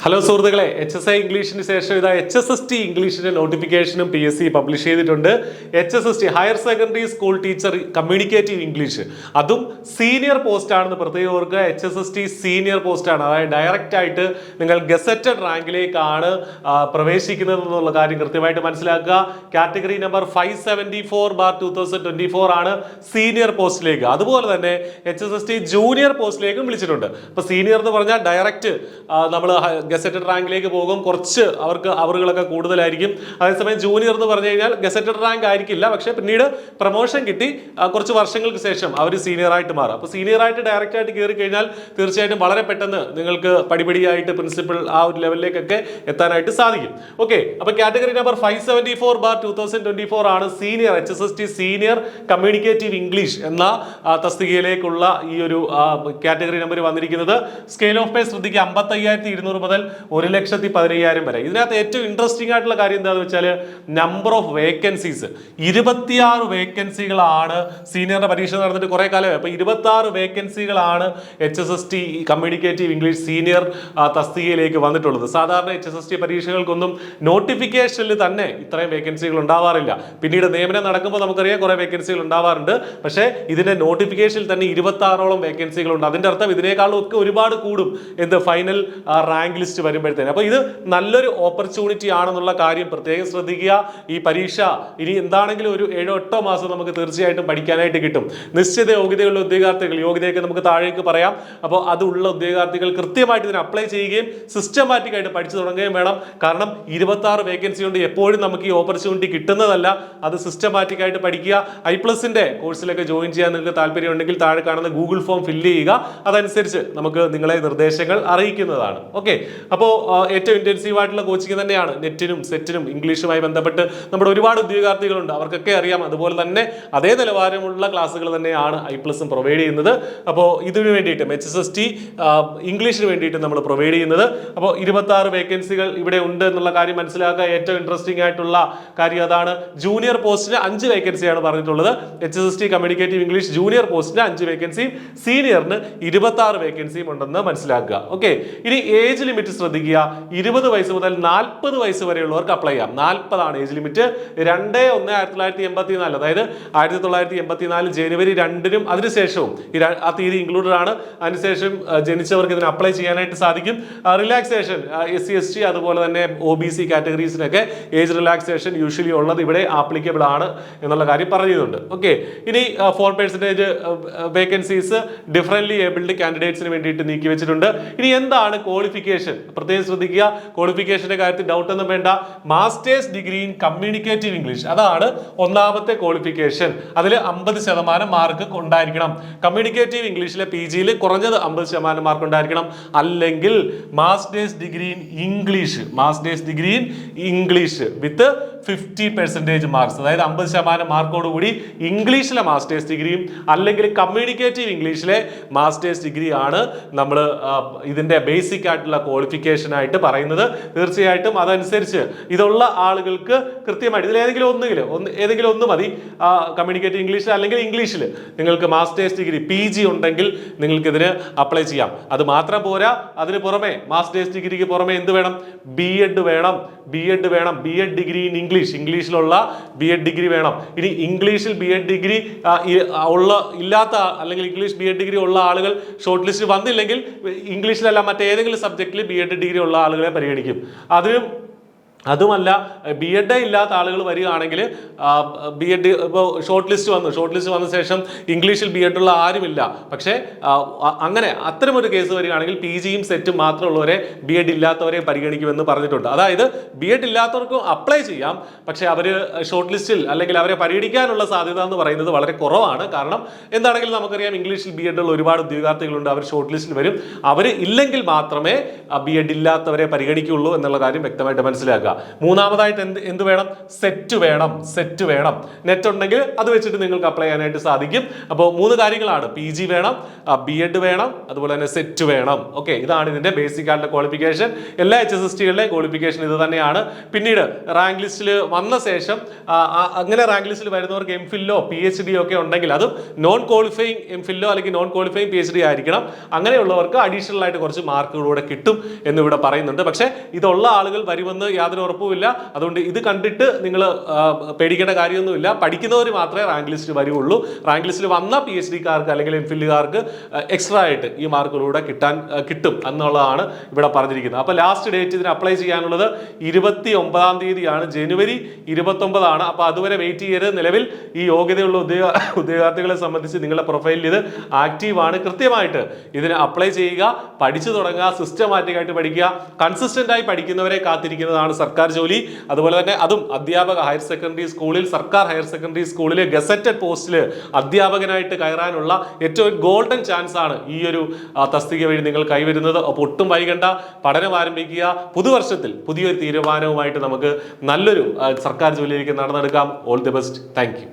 Hello സുഹൃത്തുക്കളെ, HSI ഇംഗ്ലീഷിന് ശേഷം ഇതാ HSST ഇംഗ്ലീഷിന്റെ നോട്ടിഫിക്കേഷനും PSC പബ്ലിഷ് ചെയ്തിട്ടുണ്ട്. HSST higher secondary school teacher communicative English, അതും സീനിയർ പോസ്റ്റ് ആണെന്ന് പ്രത്യേകം ഓർക്കുക. HSST സീനിയർ പോസ്റ്റ് ആണ്, അതായത് ഡയറക്റ്റ് ആയിട്ട് നിങ്ങൾ ഗസറ്റഡ് റാങ്കിലേക്കാണ് പ്രവേശിക്കുന്നത് എന്നുള്ള കാര്യം കൃത്യമായിട്ട് മനസ്സിലാക്കുക. കാറ്റഗറി നമ്പർ 574/2024 ആണ് സീനിയർ പോസ്റ്റിലേക്ക്. അതുപോലെ തന്നെ HSST ജൂനിയർ പോസ്റ്റിലേക്കും വിളിച്ചിട്ടുണ്ട്. അപ്പൊ സീനിയർ എന്ന് പറഞ്ഞാൽ ഡയറക്റ്റ് നമ്മൾ ഗസറ്റഡ് റാങ്കിലേക്ക് പോകും, കുറച്ച് അവർക്ക് അവറുകളൊക്കെ കൂടുതലായിരിക്കും. അതേസമയം ജൂനിയർ എന്ന് പറഞ്ഞു കഴിഞ്ഞാൽ ഗസറ്റഡ് റാങ്ക് ആയിരിക്കില്ല, പക്ഷേ പിന്നീട് പ്രൊമോഷൻ കിട്ടി കുറച്ച് വർഷങ്ങൾക്ക് ശേഷം അവർ സീനിയർ ആയിട്ട് മാറും. അപ്പോൾ സീനിയർ ആയിട്ട് ഡയറക്റ്റ് ആയിട്ട് കയറി കഴിഞ്ഞാൽ തീർച്ചയായിട്ടും വളരെ പെട്ടെന്ന് നിങ്ങൾക്ക് പടിപടിയായിട്ട് പ്രിൻസിപ്പൽ ആ ഒരു ലെവലിലേക്കൊക്കെ എത്താനായിട്ട് സാധിക്കും. ഓക്കെ, അപ്പോൾ കാറ്റഗറി നമ്പർ 574/2024 ആണ് senior HSST senior communicative English എന്ന തസ്തികയിലേക്കുള്ള ഈ ഒരു കാറ്റഗറി നമ്പർ വന്നിരിക്കുന്നത്. സ്കെയിൽ ഓഫ് പേ ശ്രദ്ധിക്കുക, 55,200 മുതൽ 1,15,000 വരെ. ഇതിനകത്ത് ഏറ്റവും ഇൻട്രസ്റ്റിംഗ് ആയിട്ടുള്ള കാര്യം എന്താണെന്ന് വെച്ചാൽ നമ്പർ ഓഫ് വേക്കൻസീസ് 26 വേക്കൻസികളാണ്. സീനിയറിന്റെ പരീക്ഷ നടന്നിട്ട് കുറെ കാലമായി, അപ്പോൾ 26 വേക്കൻസികളാണ് HSST കമ്മ്യൂണിക്കേറ്റീവ് ഇംഗ്ലീഷ് സീനിയർ തസ്തികയിലേക്ക് വന്നിട്ടുള്ളത്. സാധാരണ HSST പരീക്ഷകൾക്കൊന്നും നോട്ടിഫിക്കേഷനിൽ തന്നെ ഇത്രയും വേക്കൻസികൾ ഉണ്ടാവാറില്ല. പിന്നീട് നിയമനം നടക്കുമ്പോൾ നമുക്കറിയാം കുറെ വേക്കൻസികൾ ഉണ്ടാവാറുണ്ട്, പക്ഷേ ഇതിന്റെ നോട്ടിഫിക്കേഷനിൽ തന്നെ 26ഓളം വേക്കൻസികളുണ്ട്. അതിന്റെ അർത്ഥം ഇതിനേക്കാളും ഒക്കെ ഒരുപാട് കൂടും എന്ത് ഫൈനൽ റാങ്ക് ലിസ്റ്റ് വരുമ്പോഴത്തേന്. അപ്പോൾ ഇത് നല്ലൊരു ഓപ്പർച്യൂണിറ്റി ആണെന്നുള്ള കാര്യം പ്രത്യേകം ശ്രദ്ധിക്കുക. ഈ പരീക്ഷ ഇനി എന്താണെങ്കിലും ഒരു 7-8 മാസം നമുക്ക് തീർച്ചയായിട്ടും പഠിക്കാനായിട്ട് കിട്ടും. നിശ്ചിത യോഗ്യതയുള്ള ഉദ്യോഗാർത്ഥികൾ, യോഗ്യതയൊക്കെ നമുക്ക് താഴേക്ക് പറയാം, അപ്പോൾ അതുള്ള ഉദ്യോഗാർത്ഥികൾ കൃത്യമായിട്ട് ഇതിന് അപ്ലൈ ചെയ്യുകയും സിസ്റ്റമാറ്റിക് ആയിട്ട് പഠിച്ചു തുടങ്ങുകയും വേണം. കാരണം 26 വേക്കൻസി കൊണ്ട് എപ്പോഴും നമുക്ക് ഈ ഓപ്പർച്യൂണിറ്റി കിട്ടുന്നതല്ല. അത് സിസ്റ്റമാറ്റിക് ആയിട്ട് പഠിക്കുക. I+ന്റെ കോഴ്സിലൊക്കെ ജോയിൻ ചെയ്യാൻ നിങ്ങൾക്ക് താല്പര്യം ഉണ്ടെങ്കിൽ താഴെ കാണുന്ന ഗൂഗിൾ ഫോം ഫില്ല് ചെയ്യുക. അതനുസരിച്ച് നമുക്ക് നിങ്ങളെ നിർദ്ദേശങ്ങൾ അറിയിക്കുന്നതാണ്. ഓക്കെ, അപ്പോൾ ഏറ്റവും ഇന്റൻസീവ് ആയിട്ടുള്ള കോച്ചിങ് തന്നെയാണ്. നെറ്റിനും സെറ്റിനും ഇംഗ്ലീഷുമായി ബന്ധപ്പെട്ട് നമ്മുടെ ഒരുപാട് ഉദ്യോഗാർത്ഥികളുണ്ട്, അവർക്കൊക്കെ അറിയാം. അതുപോലെ തന്നെ അതേ നിലവാരമുള്ള ക്ലാസ്സുകൾ തന്നെയാണ് I+ഉം പ്രൊവൈഡ് ചെയ്യുന്നത്. അപ്പോൾ ഇതിനു വേണ്ടിയിട്ട് HSST ഇംഗ്ലീഷിന് വേണ്ടിയിട്ട് നമ്മൾ പ്രൊവൈഡ് ചെയ്യുന്നത്. അപ്പോൾ 26 വേക്കൻസികൾ ഇവിടെ ഉണ്ട് എന്നുള്ള കാര്യം മനസ്സിലാക്കുക. ഏറ്റവും ഇൻട്രസ്റ്റിംഗ് ആയിട്ടുള്ള കാര്യം അതാണ്. ജൂനിയർ പോസ്റ്റിന് 5 വേക്കൻസിയാണ് പറഞ്ഞിട്ടുള്ളത്. HSST കമ്മ്യൂണിക്കേറ്റീവ് ഇംഗ്ലീഷ് ജൂനിയർ പോസ്റ്റിന് 5 വേക്കൻസിയും സീനിയറിന് 26 വേക്കൻസിയും ഉണ്ടെന്ന് മനസ്സിലാക്കുക. ഓക്കെ, ഇനി ഏജ് ലിമിറ്റ് ശ്രദ്ധിക്കുക. 20 വയസ്സ് മുതൽ 40 വയസ്സ് വരെയുള്ളവർക്ക് അപ്ലൈ ചെയ്യാം. 40 ആണ് ഏജ് ലിമിറ്റ്. 2/1/1984, അതായത് 1984 ജനുവരി 2-നും അതിനുശേഷവും ആ തീയതി ഇൻക്ലൂഡഡ് ആണ്. അതിനുശേഷം ജനിച്ചവർക്ക് ഇതിന് അപ്ലൈ ചെയ്യാനായിട്ട് സാധിക്കും. റിലാക്സേഷൻ SC/ST അതുപോലെ തന്നെ OBC കാറ്റഗറീസിനൊക്കെ ഏജ് റിലാക്സേഷൻ യൂഷ്വലി ഉള്ളത് ഇവിടെ ആപ്ലിക്കബിൾ ആണ് എന്നുള്ള കാര്യം പറയുന്നുണ്ട്. ഓക്കെ, ഇനി 4% വേക്കൻസീസ് ഡിഫറൻറ്റ്ലി ഏബിൾഡ് കാൻഡിഡേറ്റ്സിന് വേണ്ടിയിട്ട് നീക്കി വെച്ചിട്ടുണ്ട്. ഇനി എന്താണ് ക്വാളിഫിക്കേഷൻ? പ്രത്യേകം ശ്രദ്ധിക്കുക. ക്വാളിഫിക്കേഷന്റെ കാര്യത്തിൽ ഡൗട്ട് ഒന്നും വേണ്ട. Masters degree in communicative English, അതാണ് ഒന്നാമത്തെ ക്വാളിഫിക്കേഷൻ. അതിൽ 50% മാർക്ക് ഉണ്ടായിരിക്കണം. കമ്മ്യൂണിക്കേറ്റീവ് ഇംഗ്ലീഷിലെ PGയിൽ കുറഞ്ഞത് 50% മാർക്ക് ഉണ്ടായിരിക്കണം. അല്ലെങ്കിൽ masters degree in English, masters degree in English with 50% marks, അതായത് 50% മാർക്കോടുകൂടി ഇംഗ്ലീഷിലെ മാസ്റ്റേഴ്സ് ഡിഗ്രിയും അല്ലെങ്കിൽ കമ്മ്യൂണിക്കേറ്റീവ് ഇംഗ്ലീഷിലെ മാസ്റ്റേഴ്സ് ഡിഗ്രി ആണ് നമ്മൾ ഇതിന്റെ ബേസിക് ആയിട്ടുള്ള ക്വാളിഫിക്കേഷൻ ആയിട്ട് പറയുന്നത്. തീർച്ചയായിട്ടും അതനുസരിച്ച് ഇതുള്ള ആളുകൾക്ക് കൃത്യമായിട്ട് ഇതിൽ ഏതെങ്കിലും ഒന്ന് മതി. കമ്മ്യൂണിക്കേറ്റീവ് ഇംഗ്ലീഷ് അല്ലെങ്കിൽ ഇംഗ്ലീഷിൽ നിങ്ങൾക്ക് മാസ്റ്റേഴ്സ് ഡിഗ്രി PG ഉണ്ടെങ്കിൽ നിങ്ങൾക്ക് ഇതിന് അപ്ലൈ ചെയ്യാം. അത് മാത്രം പോരാ, അതിന് പുറമെ മാസ്റ്റേഴ്സ് ഡിഗ്രിക്ക് പുറമെ എന്ത് വേണം? B.Ed വേണം. B.Ed degree in ഇംഗ്ലീഷിലുള്ള B.Ed degree വേണം. ഇനി ഇംഗ്ലീഷിൽ B.Ed ഡിഗ്രി ഇല്ലാത്ത അല്ലെങ്കിൽ ഇംഗ്ലീഷ് B.Ed ഡിഗ്രി ഉള്ള ആളുകൾ ഷോർട്ട് ലിസ്റ്റ് വന്നില്ലെങ്കിൽ ഇംഗ്ലീഷിലല്ല മറ്റേതെങ്കിലും സബ്ജക്റ്റിൽ B.Ed ഡിഗ്രി ഉള്ള ആളുകളെ പരിഗണിക്കും. അതുമല്ല B.Ed ഇല്ലാത്ത ആളുകൾ വരികയാണെങ്കിൽ B.Ed ഇപ്പോൾ ഷോർട്ട് ലിസ്റ്റ് വന്ന ശേഷം ഇംഗ്ലീഷിൽ B.Ed ഉള്ള ആരുമില്ല, പക്ഷേ അങ്ങനെ അത്തരമൊരു കേസ് വരികയാണെങ്കിൽ PGയും സെറ്റും മാത്രമുള്ളവരെ B.Ed ഇല്ലാത്തവരെ പരിഗണിക്കുമെന്ന് പറഞ്ഞിട്ടുണ്ട്. അതായത് B.Ed ഇല്ലാത്തവർക്കും അപ്ലൈ ചെയ്യാം, പക്ഷേ അവർ ഷോർട്ട് ലിസ്റ്റിൽ അല്ലെങ്കിൽ അവരെ പരിഗണിക്കാനുള്ള സാധ്യത എന്ന് പറയുന്നത് വളരെ കുറവാണ്. കാരണം എന്താണെങ്കിലും നമുക്കറിയാം ഇംഗ്ലീഷിൽ B.Ed ഉള്ള ഒരുപാട് ഉദ്യോഗാർത്ഥികളുണ്ട്, അവർ ഷോർട്ട് ലിസ്റ്റിൽ വരും. അവർ ഇല്ലെങ്കിൽ മാത്രമേ B.Ed ഇല്ലാത്തവരെ പരിഗണിക്കുകയുള്ളൂ എന്നുള്ള കാര്യം വ്യക്തമായിട്ട് മനസ്സിലാക്കുക. നോക്കുക. മൂന്നാമതായിട്ട് എന്ത് വേണം? സെറ്റ് വേണം. നെറ്റ് ഉണ്ടെങ്കിൽ അത് വെച്ചിട്ട് നിങ്ങൾക്ക് അപ്ലൈ ചെയ്യാനായിട്ട് സാധിക്കും. അപ്പോൾ 3 കാര്യങ്ങളാണ്: PG വേണം, B.Ed വേണം, അതുപോലെ തന്നെ സെറ്റ് വേണം. ഓക്കെ, ഇതാണ് ഇതിന്റെ ബേസിക് ആയിട്ടുള്ള ക്വാളിഫിക്കേഷൻ. എല്ലാ HSST-കളുടെയും ക്വാളിഫിക്കേഷൻ ഇത് തന്നെയാണ്. പിന്നീട് റാങ്ക് ലിസ്റ്റിൽ വന്ന ശേഷം അങ്ങനെ റാങ്ക് ലിസ്റ്റിൽ വരുന്നവർക്ക് MPhil-ഓ PhD ഒക്കെ ഉണ്ടെങ്കിൽ അതും നോൺ ക്വാളിഫയിങ് MPhil-ഓ അല്ലെങ്കിൽ നോൺ ക്വാളിഫയിങ് PhD ആയിരിക്കണം. അങ്ങനെയുള്ളവർക്ക് അഡീഷണൽ ആയിട്ട് കുറച്ച് മാർക്കുകളൂടെ കിട്ടും എന്നിവിടെ പറയുന്നുണ്ട്. പക്ഷേ ഇതുള്ള ആളുകൾ വരുമെന്ന് യാതൊരു ഉറപ്പുമില്ല. അതുകൊണ്ട് ഇത് കണ്ടിട്ട് നിങ്ങൾ പേടിക്കേണ്ട കാര്യമൊന്നുമില്ല. പഠിക്കുന്നവർ മാത്രമേ റാങ്ക് ലിസ്റ്റ് വരുള്ളൂ. റാങ്ക് ലിസ്റ്റിൽ വന്ന PhD-കാർക്ക് അല്ലെങ്കിൽ MPhil-കാർക്ക് എക്സ്ട്രാ ആയിട്ട് ഈ മാർക്കുകളൂടെ കിട്ടും എന്നുള്ളതാണ് ഇവിടെ പറഞ്ഞിരിക്കുന്നത്. അപ്പോൾ ലാസ്റ്റ് ഡേറ്റ് ഇതിന് അപ്ലൈ ചെയ്യാനുള്ളത് 29-ാം തീയതിയാണ്, ജനുവരി 29 ആണ്. അപ്പോൾ അതുവരെ വെയിറ്റ് ചെയ്യരുത്. നിലവിൽ ഈ യോഗ്യതയുള്ള ഉദ്യോഗാർത്ഥികളെ സംബന്ധിച്ച് നിങ്ങളുടെ പ്രൊഫൈലിൽ ഇത് ആക്റ്റീവാണ്. കൃത്യമായിട്ട് ഇതിന് അപ്ലൈ ചെയ്യുക, പഠിച്ചു തുടങ്ങുക, സിസ്റ്റമാറ്റിക് ആയിട്ട് പഠിക്കുക. കൺസിസ്റ്റന്റ് ആയി പഠിക്കുന്നവരെ കാത്തിരിക്കുന്നതാണ് സർക്കാർ ജോലി. അതുപോലെ തന്നെ അതും അധ്യാപക ഹയർ സെക്കൻഡറി സ്കൂളിൽ, സർക്കാർ ഹയർ സെക്കൻഡറി സ്കൂളിൽ ഗസറ്റഡ് പോസ്റ്റിൽ അധ്യാപകനായിട്ട് കയറാനുള്ള ഏറ്റവും ഗോൾഡൻ ചാൻസ് ആണ് ഈ ഒരു തസ്തിക വഴി നിങ്ങൾ കൈവരുന്നത്. അപ്പോൾ ഒട്ടും വൈകണ്ട, പഠനം ആരംഭിക്കുക. പുതുവർഷത്തിൽ പുതിയൊരു തീരുമാനവുമായിട്ട് നമുക്ക് നല്ലൊരു സർക്കാർ ജോലിയിലേക്ക് നടന്നെടുക്കാം. All the best. Thank U.